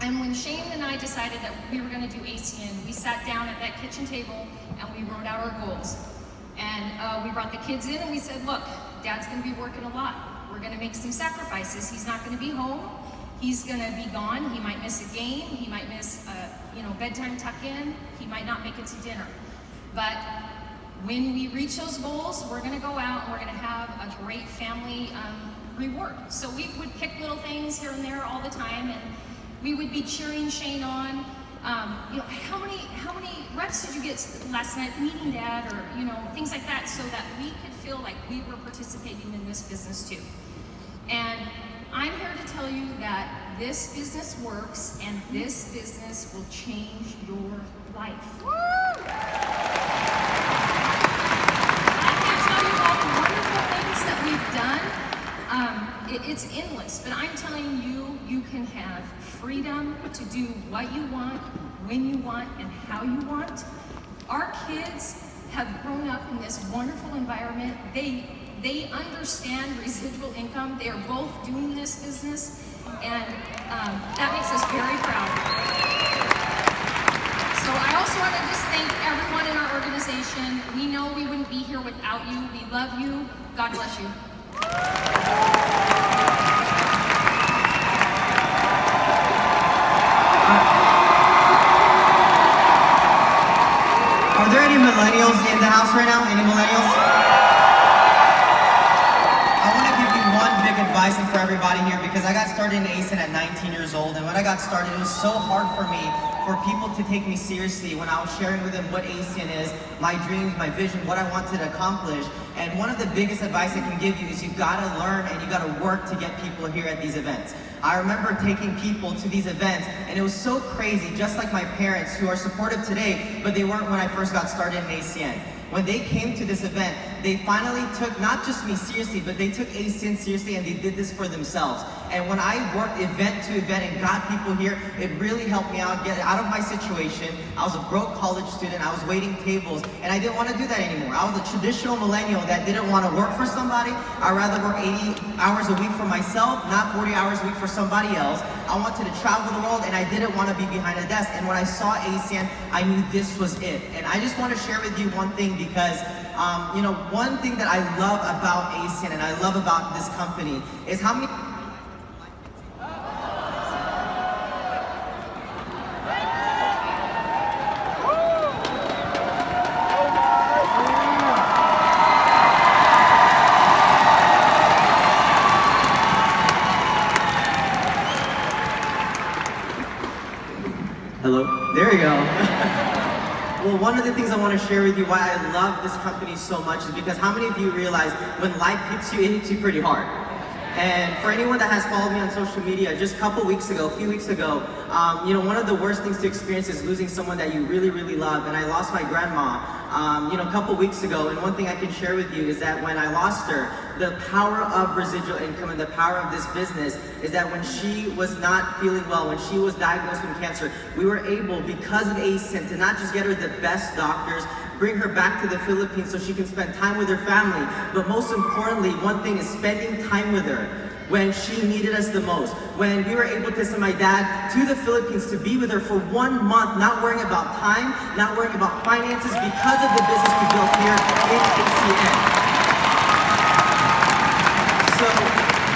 And when Shane and I decided that we were going to do ACN, we sat down at that kitchen table and we wrote out our goals. And we brought the kids in and we said, look, Dad's going to be working a lot. We're going to make some sacrifices. He's not going to be home. He's going to be gone. He might miss a game. He might miss bedtime tuck-in. He might not make it to dinner. But when we reach those goals, we're going to go out and we're going to have a great family reward. So we would pick little things here and there all the time, and we would be cheering Shane on. How many reps did you get last night meeting Dad, or things like that, so that we could feel like we were participating in this business too. And I'm here to tell you that this business works, and this business will change your life. Woo! I can't tell you all the wonderful things that we've done. It's endless, but I'm telling you, you can have freedom to do what you want, when you want, and how you want. Our kids have grown up in this wonderful environment. They understand residual income. They are both doing this business, and that makes us very proud. So I also want to just thank everyone in our organization. We know we wouldn't be here without you. We love you. God bless you. Are there any millennials in the house right now? Any millennials? I want to give you one big advice for everybody here, because I got started in ACN at 19 years old, and when I got started, it was so hard for me for people to take me seriously when I was sharing with them what ACN is, my dreams, my vision, what I wanted to accomplish. And one of the biggest advice I can give you is you gotta learn and you gotta work to get people here at these events. I remember taking people to these events, and it was so crazy, just like my parents, who are supportive today, but they weren't when I first got started in ACN. When they came to this event, they finally took not just me seriously, but they took ACN seriously, and they did this for themselves. And when I worked event to event and got people here, it really helped me out, get out of my situation. I was a broke college student, I was waiting tables, and I didn't want to do that anymore. I was a traditional millennial that didn't want to work for somebody. I'd rather work 80 hours a week for myself, not 40 hours a week for somebody else. I wanted to travel the world, and I didn't want to be behind a desk. And when I saw ACN, I knew this was it. And I just want to share with you one thing, because one thing that I love about ACN and I love about this company is how many Hello? There you go. Well, one of the things I want to share with you why I love this company so much is because how many of you realize when life hits you, it hits you pretty hard? And for anyone that has followed me on social media, just a few weeks ago, one of the worst things to experience is losing someone that you really, really love. And I lost my grandma, a couple weeks ago. And one thing I can share with you is that when I lost her, the power of residual income and the power of this business is that when she was not feeling well, when she was diagnosed with cancer, we were able, because of ACN, to not just get her the best doctors, bring her back to the Philippines so she can spend time with her family, but most importantly, one thing is spending time with her when she needed us the most. When we were able to send my dad to the Philippines to be with her for 1 month, not worrying about time, not worrying about finances, because of the business we built here in ACN. So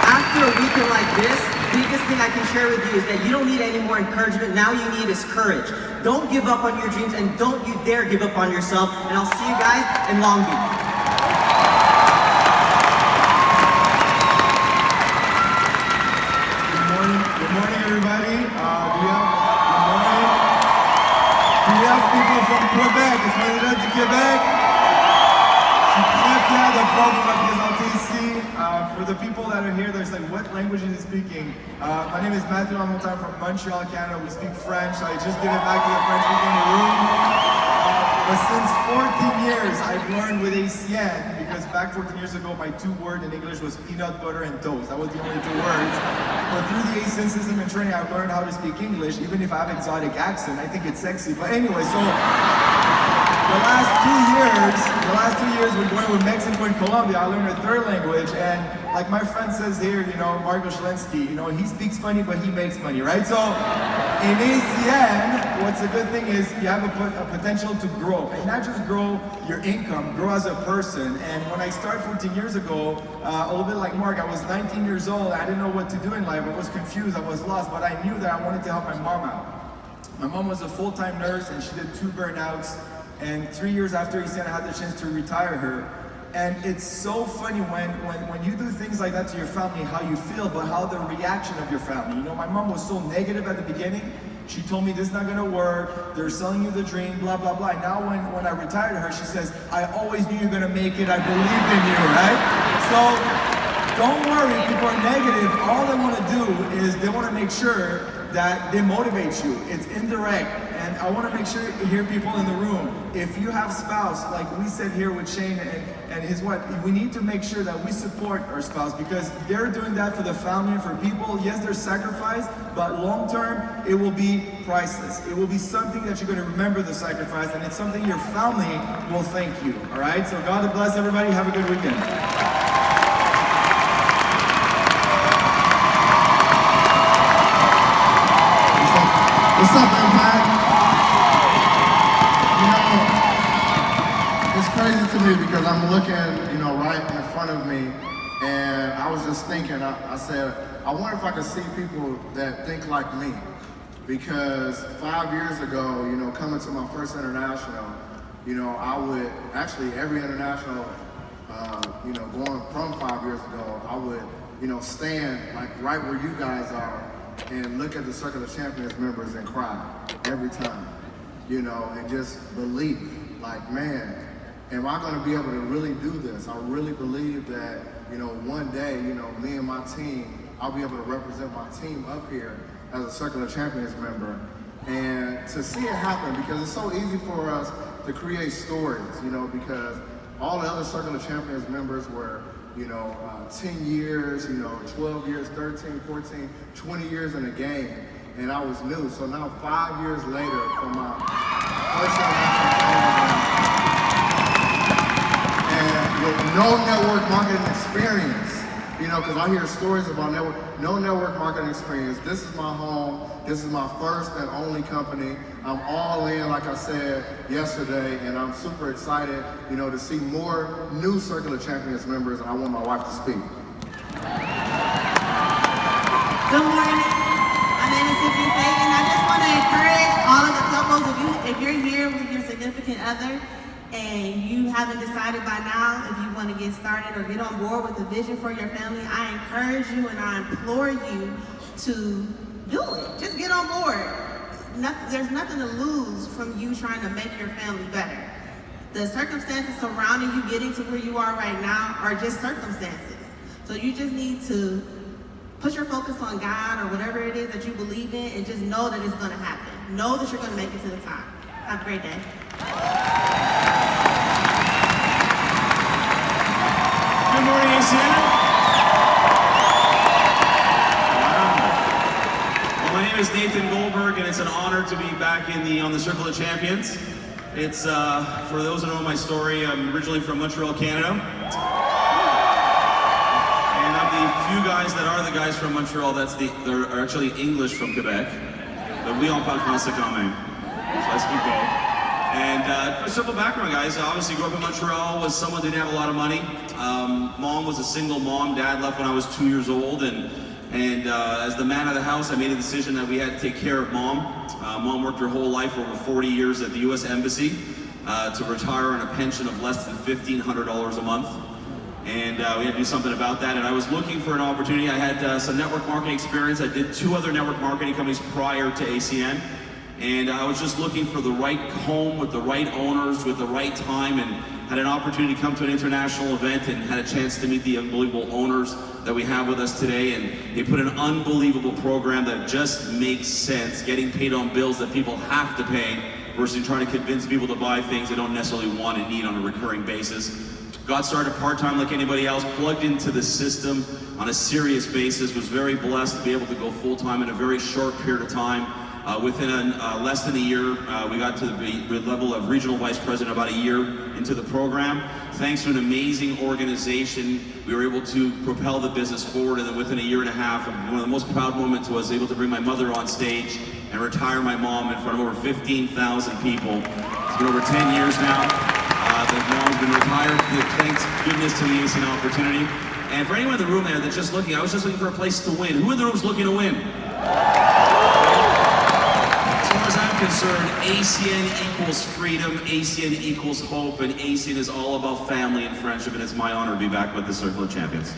after a weekend like this, the biggest thing I can share with you is that you don't need any more encouragement. Now you need is courage. Don't give up on your dreams, and don't you dare give up on yourself. And I'll see you guys in Long Beach. Good morning, everybody. Do we have people from Quebec? Est-ce qu'on est là du Québec? Je suis très fier de pouvoir vous représenter ici. For the people that are here, there's like, what language is he speaking? My name is Matthew. I'm from Montreal, Canada. We speak French, so I just give it back to the French people in the room. But since 14 years, I've learned with ACN, because back 14 years ago, my 2 words in English was peanut butter and toast. That was the only 2 words. But through the ACN system and training, I've learned how to speak English, even if I have exotic accent. I think it's sexy. But anyway, so the last 2 years, we're going with Mexico and Colombia. I learned a 3rd language, and like my friend says here, Marco Shlensky, he speaks funny, but he makes money, right? So in ACN, what's a good thing is you have a potential to grow, and not just grow your income, grow as a person. And when I started 14 years ago, a little bit like Mark, I was 19 years old. I didn't know what to do in life. I was confused. I was lost, but I knew that I wanted to help my mom out. My mom was a full-time nurse, and she did 2 burnouts. And 3 years after ACN, I had the chance to retire her. And it's so funny when you do things like that to your family, how you feel, but how the reaction of your family. You know, my mom was so negative at the beginning. She told me this is not gonna work, they're selling you the dream, blah, blah, blah. Now when I retired her, she says, I always knew you were gonna make it, I believed in you, right? So don't worry, if people are negative, all they wanna do is they wanna make sure that they motivate you. It's indirect, and I want to make sure you hear people in the room. If you have spouse, like we said here with Shane and his wife, we need to make sure that we support our spouse because they're doing that for the family and for people. Yes, there's sacrifice, but long term, it will be priceless. It will be something that you're going to remember the sacrifice, and it's something your family will thank you. All right, so God bless everybody. Have a good weekend. What's up, Impact? You know, it's crazy to me because I'm looking, right in front of me, and I was just thinking, I said, I wonder if I could see people that think like me. Because 5 years ago, coming to my first international, I would, actually every international, going from 5 years ago, I would, stand like right where you guys are, and look at the Circle of Champions members and cry every time, and just believe, like, man, am I gonna be able to really do this? I really believe that, one day, me and my team, I'll be able to represent my team up here as a Circle of Champions member. And to see it happen, because it's so easy for us to create stories, because all the other Circle of Champions members were 10 years, 12 years, 13, 14, 20 years in the game, and I was new. So now 5 years later, from my first international and with no network marketing experience, because I hear stories about no network marketing experience. This is my home. This is my first and only company. I'm all in, like I said yesterday, and I'm super excited, to see more new Circle of Champions members, and I want my wife to speak. Good morning. My name is Cynthia Fagan, and I just want to encourage all of the couples, if you're here with your significant other, and you haven't decided by now if you want to get started or get on board with a vision for your family, I encourage you and I implore you to do it. Just get on board. There's nothing to lose from you trying to make your family better. The circumstances surrounding you getting to where you are right now are just circumstances. So you just need to put your focus on God or whatever it is that you believe in and just know that it's going to happen. Know that you're going to make it to the top. Have a great day. Good morning, ACN. Well, my name is Nathan Goldberg, and it's an honor to be back on the Circle of Champions. It's for those who know my story, I'm originally from Montreal, Canada, and of the few guys that are the guys from Montreal, they're actually English from Quebec. But we on parle français quand même, so I speak both. And a simple background, guys. I obviously grew up in Montreal, was someone who didn't have a lot of money. Mom was a single mom. Dad left when I was 2 years old. And as the man of the house, I made a decision that we had to take care of Mom. Mom worked her whole life, over 40 years at the U.S. Embassy, to retire on a pension of less than $1,500 a month. And we had to do something about that. And I was looking for an opportunity. I had some network marketing experience. I did 2 other network marketing companies prior to ACN. And I was just looking for the right home with the right owners, with the right time, and had an opportunity to come to an international event and had a chance to meet the unbelievable owners that we have with us today. And they put an unbelievable program that just makes sense, getting paid on bills that people have to pay versus trying to convince people to buy things they don't necessarily want and need on a recurring basis. Got started part-time like anybody else, plugged into the system on a serious basis, was very blessed to be able to go full-time in a very short period of time. Within less than a year, we got to the level of regional vice president about a year into the program. Thanks to an amazing organization, we were able to propel the business forward, and then within a year and a half, one of the most proud moments was able to bring my mother on stage and retire my mom in front of over 15,000 people. It's been over 10 years now. The mom's been retired. Thanks goodness to the ACN opportunity. And for anyone in the room there that's just looking, I was just looking for a place to win. Who in the room's looking to win? As far as I'm concerned, ACN equals freedom, ACN equals hope, and ACN is all about family and friendship, and it's my honor to be back with the Circle of Champions.